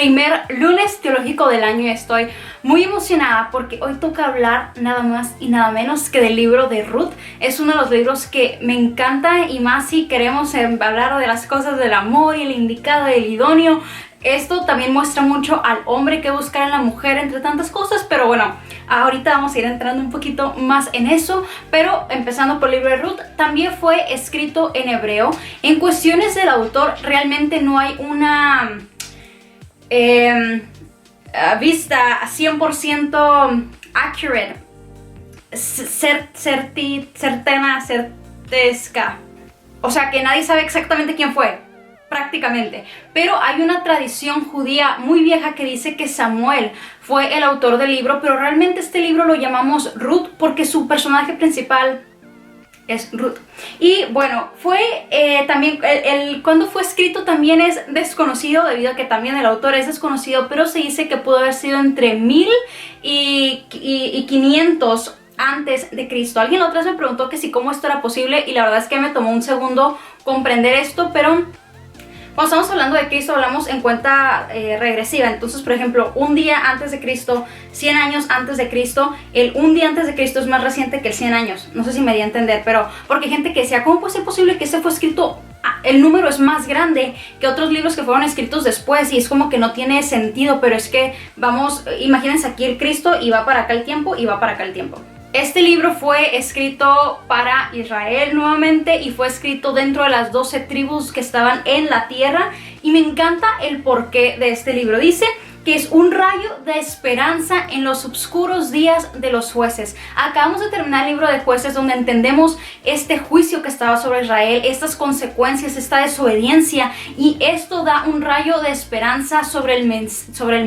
primer lunes teológico del año y estoy muy emocionada porque hoy toca hablar nada más y nada menos que del libro de Ruth. Es uno de los libros que me encanta, y más si queremos hablar de las cosas del amor y el indicado y el idóneo. Esto también muestra mucho al hombre que buscar en la mujer, entre tantas cosas, pero bueno, ahorita vamos a ir entrando un poquito más en eso. Pero empezando por el libro de Ruth, también fue escrito en hebreo. En cuestiones del autor realmente no hay una vista 100% accurate, certezca. O sea que nadie sabe exactamente quién fue, prácticamente. Pero hay una tradición judía muy vieja que dice que Samuel fue el autor del libro, pero realmente este libro lo llamamos Ruth porque su personaje principal es Ruth. Y bueno, fue también cuando fue escrito también es desconocido, debido a que también el autor es desconocido, pero se dice que pudo haber sido entre 1000 y 500 antes de Cristo. Alguien la otra vez me preguntó que si cómo esto era posible, y la verdad es que me tomó un segundo comprender esto, pero cuando estamos hablando de Cristo hablamos en cuenta regresiva. Entonces, por ejemplo, un día antes de Cristo, 100 años antes de Cristo, el un día antes de Cristo es más reciente que el 100 años. No sé si me di a entender, pero porque hay gente que decía, ¿cómo puede ser posible que este fue escrito? El número es más grande que otros libros que fueron escritos después, y es como que no tiene sentido. Pero es que vamos, imagínense aquí el Cristo y va para acá el tiempo y va para acá el tiempo. Este libro fue escrito para Israel nuevamente y fue escrito dentro de las 12 tribus que estaban en la tierra, y me encanta el porqué de este libro. Dice que es un rayo de esperanza en los oscuros días de los jueces. Acabamos de terminar el libro de Jueces, donde entendemos este juicio que estaba sobre Israel, estas consecuencias, esta desobediencia, y esto da un rayo de esperanza sobre el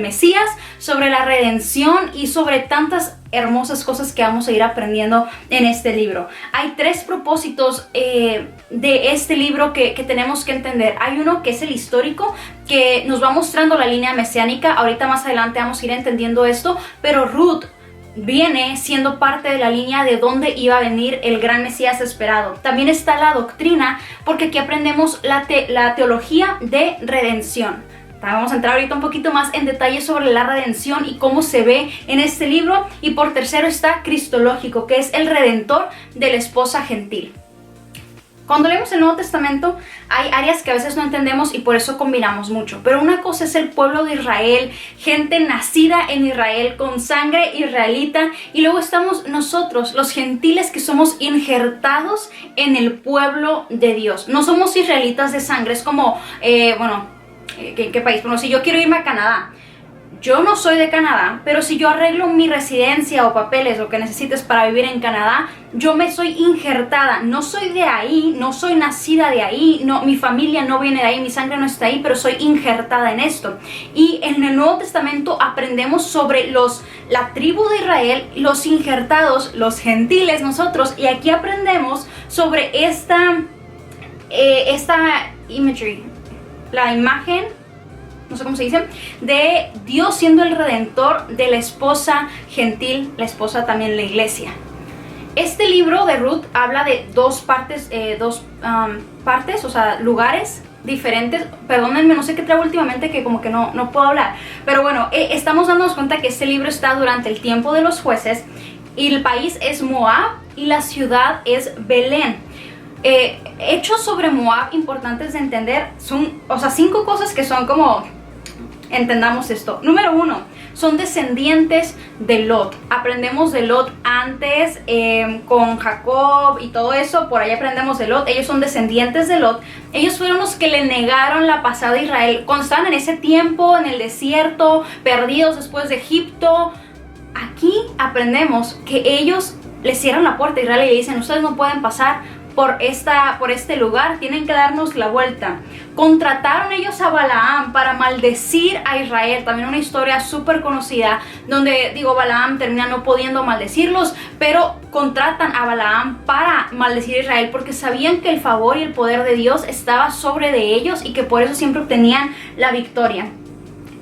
Mesías, sobre la redención y sobre tantas hermosas cosas que vamos a ir aprendiendo en este libro. Hay 3 propósitos de este libro que tenemos que entender. Hay uno que es el histórico, que nos va mostrando la línea mesiánica. Ahorita más adelante vamos a ir entendiendo esto, pero Ruth viene siendo parte de la línea de dónde iba a venir el gran Mesías esperado. También está la doctrina, porque aquí aprendemos la teología de redención. Vamos a entrar ahorita un poquito más en detalle sobre la redención y cómo se ve en este libro. Y por tercero está cristológico, que es el redentor de la esposa gentil. Cuando leemos el Nuevo Testamento hay áreas que a veces no entendemos y por eso combinamos mucho. Pero una cosa es el pueblo de Israel, gente nacida en Israel con sangre israelita, y luego estamos nosotros, los gentiles, que somos injertados en el pueblo de Dios. No somos israelitas de sangre. Es como, ¿qué país? Bueno, si yo quiero irme a Canadá, yo no soy de Canadá, pero si yo arreglo mi residencia o papeles, lo que necesites para vivir en Canadá, yo me soy injertada. No soy de ahí, no soy nacida de ahí, no, mi familia no viene de ahí, mi sangre no está ahí, pero soy injertada en esto. Y en el Nuevo Testamento aprendemos sobre la tribu de Israel, los injertados, los gentiles, nosotros, y aquí aprendemos sobre esta imagery, la imagen, no sé cómo se dice, de Dios siendo el redentor de la esposa gentil, la esposa también la iglesia. Este libro de Ruth habla de dos partes, o sea, lugares diferentes. Perdónenme, no sé qué traigo últimamente, que como que no puedo hablar. Pero bueno, estamos dándonos cuenta que este libro está durante el tiempo de los jueces, y el país es Moab y la ciudad es Belén. Hechos sobre Moab importantes de entender son, 5 cosas que son como, entendamos esto. Número 1, son descendientes de Lot. Aprendemos de Lot antes con Jacob y todo eso. Por ahí aprendemos de Lot. Ellos son descendientes de Lot. Ellos fueron los que le negaron la pasada a Israel cuando estaban en ese tiempo en el desierto, perdidos después de Egipto. Aquí aprendemos que ellos le cierran la puerta a Israel y le dicen: ustedes no pueden pasar por este lugar, tienen que darnos la vuelta. Contrataron ellos a Balaam para maldecir a Israel. También una historia súper conocida, donde Balaam termina no pudiendo maldecirlos, pero contratan a Balaam para maldecir a Israel, porque sabían que el favor y el poder de Dios estaba sobre de ellos, y que por eso siempre obtenían la victoria.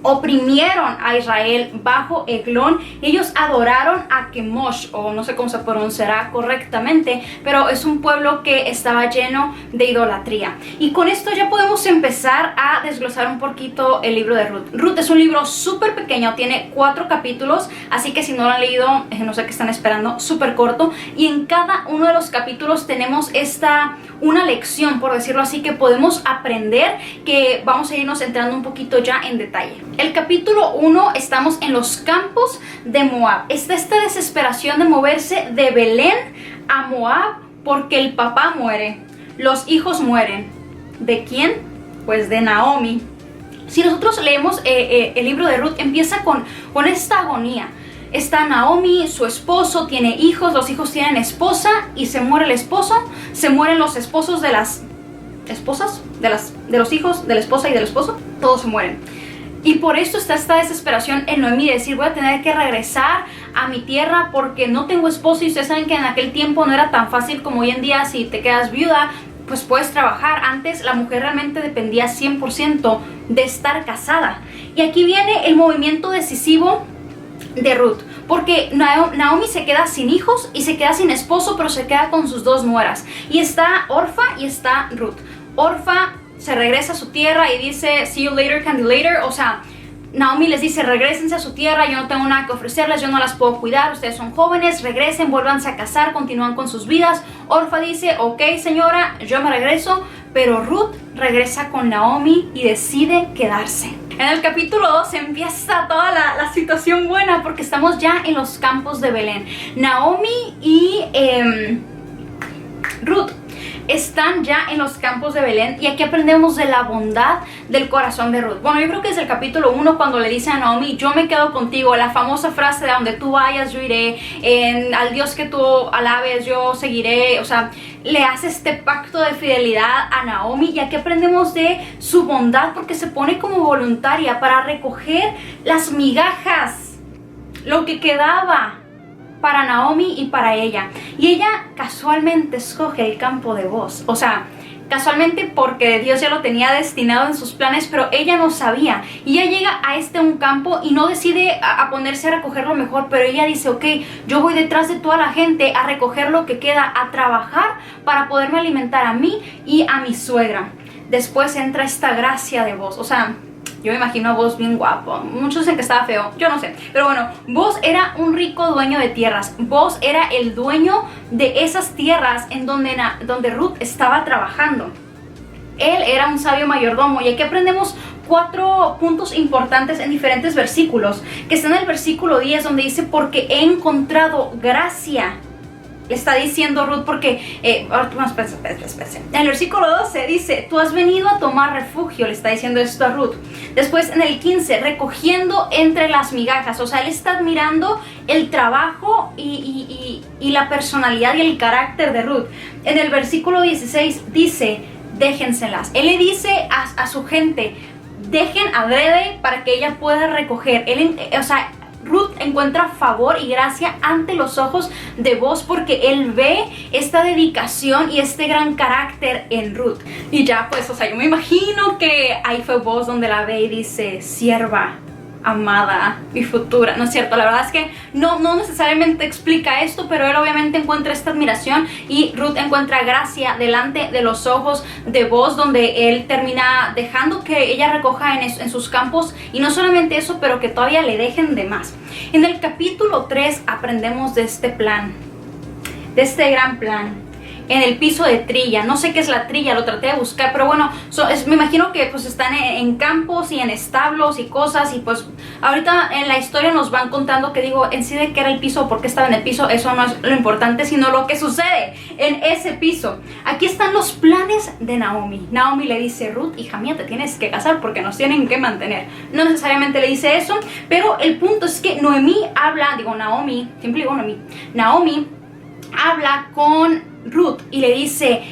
oprimieron a Israel bajo Eglón. Ellos adoraron a Kemosh, o no sé cómo se pronunciará correctamente, pero es un pueblo que estaba lleno de idolatría. Y con esto ya podemos empezar a desglosar un poquito el libro de Ruth. Ruth es un libro súper pequeño, tiene 4 capítulos, así que si no lo han leído, no sé qué están esperando, súper corto. Y en cada uno de los capítulos tenemos una lección, por decirlo así, que podemos aprender, que vamos a irnos entrando un poquito ya en detalle. El capítulo 1, estamos en los campos de Moab. Está esta desesperación de moverse de Belén a Moab porque el papá muere, los hijos mueren. ¿De quién? Pues de Naomi. Si nosotros leemos el libro de Ruth, empieza con esta agonía. Está Naomi, su esposo, tiene hijos, los hijos tienen esposa y se muere el esposo, se mueren los esposos de las esposas, de los hijos, de la esposa y del esposo, todos se mueren. Y por esto está esta desesperación en Noemí de decir, voy a tener que regresar a mi tierra porque no tengo esposo. Y ustedes saben que en aquel tiempo no era tan fácil como hoy en día. Si te quedas viuda, pues puedes trabajar. Antes la mujer realmente dependía 100% de estar casada. Y aquí viene el movimiento decisivo de Ruth, porque Naomi se queda sin hijos y se queda sin esposo, pero se queda con sus 2 nueras. Y está Orfa y está Ruth. Orfa se regresa a su tierra y dice, see you later, candy later. O sea, Naomi les dice, regrésense a su tierra, yo no tengo nada que ofrecerles, yo no las puedo cuidar, ustedes son jóvenes, regresen, vuélvanse a casar, continúan con sus vidas. Orfa dice, ok señora, yo me regreso, pero Ruth regresa con Naomi y decide quedarse. En el capítulo 2 empieza toda la situación buena porque estamos ya en los campos de Belén. Naomi y Ruth están ya en los campos de Belén y aquí aprendemos de la bondad del corazón de Ruth. Bueno, yo creo que es el capítulo 1 cuando le dice a Naomi, yo me quedo contigo, la famosa frase de donde tú vayas yo iré, al Dios que tú alabes yo seguiré. O sea, le hace este pacto de fidelidad a Naomi y aquí aprendemos de su bondad porque se pone como voluntaria para recoger las migajas, lo que quedaba para Naomi y para ella. Y ella casualmente escoge el campo de Boz. O sea, casualmente porque Dios ya lo tenía destinado en sus planes, pero ella no sabía. Y ella llega a un campo y no decide a ponerse a recoger lo mejor, pero ella dice, ok, yo voy detrás de toda la gente a recoger lo que queda, a trabajar para poderme alimentar a mí y a mi suegra. Después entra esta gracia de Boz. O sea, yo me imagino a Boz bien guapo. Muchos dicen que estaba feo, yo no sé. Pero bueno, Boz era un rico dueño de tierras. Boz era el dueño de esas tierras en donde Ruth estaba trabajando. Él era un sabio mayordomo. Y aquí aprendemos 4 puntos importantes en diferentes versículos. Que está en el versículo 10 donde dice, porque he encontrado gracia. Le está diciendo Ruth porque, espérense. En el versículo 12 dice, tú has venido a tomar refugio, le está diciendo esto a Ruth. Después en el 15, recogiendo entre las migajas. O sea, él está admirando el trabajo y la personalidad y el carácter de Ruth. En el versículo 16 dice, déjenselas. Él le dice a su gente, dejen adrede para que ella pueda recoger. Ruth encuentra favor y gracia ante los ojos de Boz porque él ve esta dedicación y este gran carácter en Ruth. Y ya pues, o sea, yo me imagino que ahí fue Boz donde la ve y dice, sierva amada, mi futura. No es cierto, la verdad es que no necesariamente explica esto, pero él obviamente encuentra esta admiración y Ruth encuentra gracia delante de los ojos de Boz, donde él termina dejando que ella recoja en sus campos, y no solamente eso, pero que todavía le dejen de más. En el capítulo 3 aprendemos de este plan, de este gran plan. En el piso de trilla, no sé qué es la trilla, lo traté de buscar, pero bueno, me imagino que pues están en campos y en establos y cosas, y pues ahorita en la historia nos van contando que digo en sí de qué era el piso, por qué estaba en el piso. Eso no es lo importante, sino lo que sucede en ese piso. Aquí están los planes de Naomi. Naomi le dice, Ruth, hija mía, te tienes que casar porque nos tienen que mantener. No necesariamente le dice eso, pero el punto es que Naomi habla con Ruth y le dice,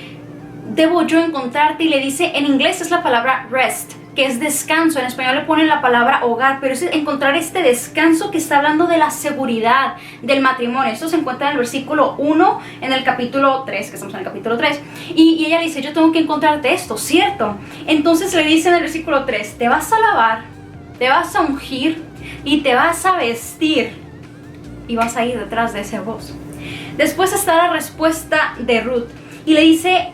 debo yo encontrarte, y le dice, en inglés es la palabra rest, que es descanso. En español le ponen la palabra hogar, pero es encontrar este descanso que está hablando de la seguridad del matrimonio. Esto se encuentra en el versículo 1 en el capítulo 3, que estamos en el capítulo 3, y ella le dice, yo tengo que encontrarte esto, ¿cierto? Entonces le dice en el versículo 3, te vas a lavar, te vas a ungir y te vas a vestir y vas a ir detrás de ese Booz. Después está la respuesta de Ruth y le dice,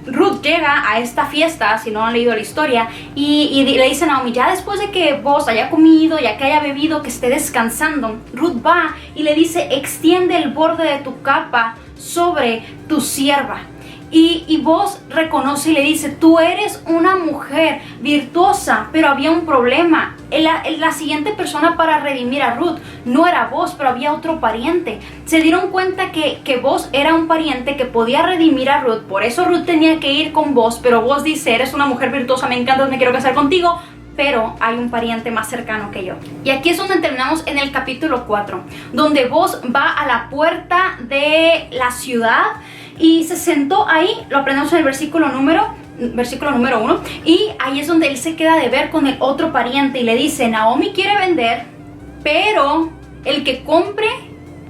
Ruth llega a esta fiesta, si no han leído la historia, y le dice a Naomi, ya después de que Booz haya comido, ya que haya bebido, que esté descansando, Ruth va y le dice, extiende el borde de tu capa sobre tu sierva. Y Booz reconoce y le dice, tú eres una mujer virtuosa, pero había un problema. La siguiente persona para redimir a Ruth no era Booz, pero había otro pariente. Se dieron cuenta que Booz era un pariente que podía redimir a Ruth, por eso Ruth tenía que ir con Booz, pero Booz dice, eres una mujer virtuosa, me encanta, me quiero casar contigo, pero hay un pariente más cercano que yo. Y aquí es donde terminamos en el capítulo 4, donde Booz va a la puerta de la ciudad y se sentó ahí, lo aprendemos en el versículo número 1, y ahí es donde él se queda de ver con el otro pariente y le dice, Naomi quiere vender, pero el que compre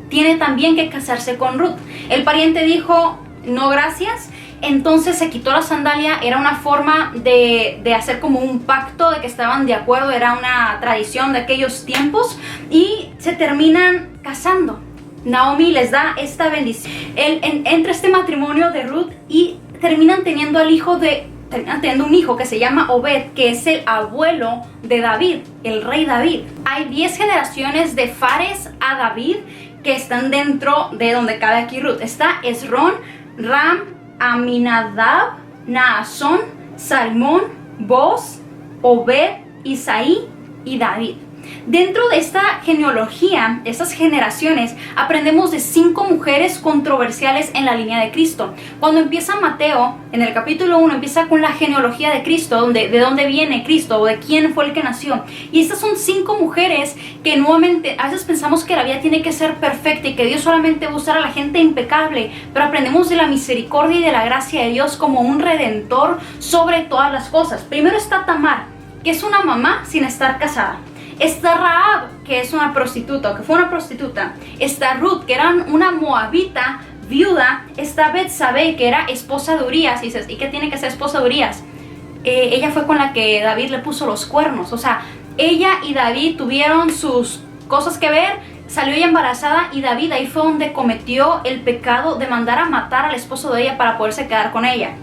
tiene también que casarse con Ruth. El pariente dijo, no gracias. Entonces se quitó la sandalia, era una forma de hacer como un pacto, de que estaban de acuerdo, era una tradición de aquellos tiempos, y se terminan casando. Naomi les da esta bendición. Entra este matrimonio de Ruth y terminan teniendo un hijo que se llama Obed, que es el abuelo de David, el rey David. Hay 10 generaciones de Fares a David que están dentro de donde cabe aquí Ruth. Está Esrón, Ram, Aminadab, Naasón, Salmón, Booz, Obed, Isaí y David. Dentro de esta genealogía, estas generaciones, aprendemos de 5 mujeres controversiales en la línea de Cristo. Cuando empieza Mateo, en el capítulo 1, empieza con la genealogía de Cristo, de dónde viene Cristo o de quién fue el que nació. Y estas son 5 mujeres que nuevamente, a veces pensamos que la vida tiene que ser perfecta y que Dios solamente va a usar a la gente impecable, pero aprendemos de la misericordia y de la gracia de Dios como un redentor sobre todas las cosas. Primero está Tamar, que es una mamá sin estar casada. Está Rahab, que es una prostituta, o que fue una prostituta. Está Ruth, que era una moabita viuda. Está Betsabé, que era esposa de Urías. Y dices, ¿y qué tiene que ser esposa de Urías? Ella fue con la que David le puso los cuernos. O sea, ella y David tuvieron sus cosas que ver. Salió ella embarazada y David ahí fue donde cometió el pecado de mandar a matar al esposo de ella para poderse quedar con ella.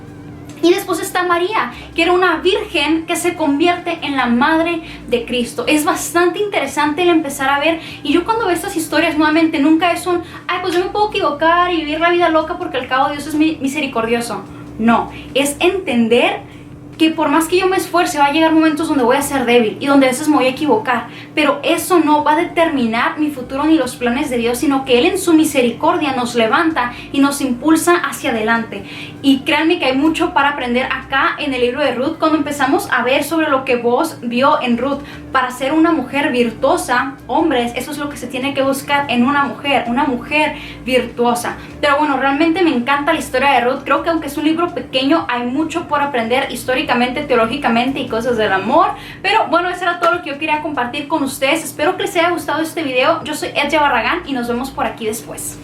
Y después está María, que era una virgen que se convierte en la madre de Cristo. Es bastante interesante el empezar a ver. Y yo cuando veo estas historias nuevamente, nunca es un, ay, pues yo me puedo equivocar y vivir la vida loca porque al cabo Dios es misericordioso. No, es entender que por más que yo me esfuerce, va a llegar momentos donde voy a ser débil y donde a veces me voy a equivocar, pero eso no va a determinar mi futuro ni los planes de Dios, sino que Él en su misericordia nos levanta y nos impulsa hacia adelante. Y créanme que hay mucho para aprender acá en el libro de Ruth, cuando empezamos a ver sobre lo que Booz vio en Ruth. Para ser una mujer virtuosa, hombres, eso es lo que se tiene que buscar en una mujer virtuosa. Pero bueno, realmente me encanta la historia de Ruth. Creo que aunque es un libro pequeño, hay mucho por aprender históricamente, teológicamente y cosas del amor. Pero bueno, eso era todo lo que yo quería compartir con ustedes. Espero que les haya gustado este video. Yo soy Edja Barragán y nos vemos por aquí después.